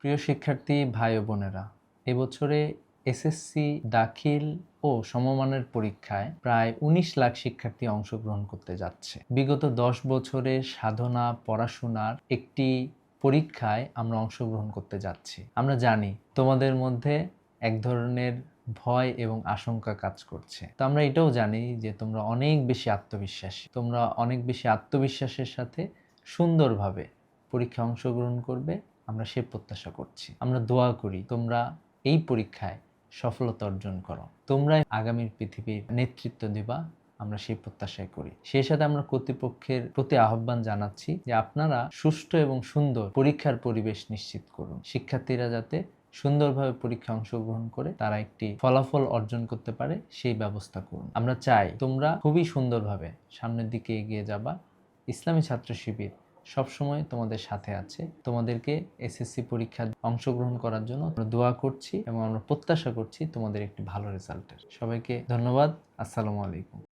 প্রিয় শিক্ষার্থী ভাই ও বোনেরা, এবছরে এসএসসি দাখিল ও সমমানের পরীক্ষায় প্রায় ১৯ লাখ শিক্ষার্থী অংশগ্রহণ করতে যাচ্ছে। বিগত ১০ বছরের সাধনা পড়াশোনার একটি পরীক্ষায় আমরা অংশগ্রহণ করতে যাচ্ছি। আমরা জানি তোমাদের মধ্যে এক ধরনের ভয় এবং আশঙ্কা কাজ করছে। তো আমরা এটাও জানি যে তোমরা অনেক বেশি আত্মবিশ্বাসী। তোমরা অনেক বেশি আত্মবিশ্বাসের সাথে সুন্দরভাবে পরীক্ষায় অংশগ্রহণ করবে, আমরা সে প্রত্যাশা করছি। আমরা দোয়া করি তোমরা এই পরীক্ষায় সফলতা অর্জন করো। তোমরাই আগামীর পৃথিবীর নেতৃত্ব দিবা, আমরা সেই প্রত্যাশাই করি। সেই সাথে আমরা কর্তৃপক্ষের প্রতি আহ্বান জানাচ্ছি যে আপনারা সুষ্ঠু এবং সুন্দর পরীক্ষার পরিবেশ নিশ্চিত করুন। শিক্ষার্থীরা যাতে সুন্দরভাবে পরীক্ষায় অংশগ্রহণ করে তারা একটি ফলাফল অর্জন করতে পারে সেই ব্যবস্থা করুন। আমরা চাই তোমরা খুবই সুন্দরভাবে সামনের দিকে এগিয়ে যাবা। ইসলামী ছাত্র শিবির সবসময় তোমাদের সাথে আছে। তোমাদেরকে এসএসসি পরীক্ষায় অংশগ্রহণ করার জন্য আমরা দোয়া করছি এবং আমরা প্রত্যাশা করছি তোমাদের একটি ভালো রেজাল্টের। সবাইকে ধন্যবাদ। আসসালামু আলাইকুম।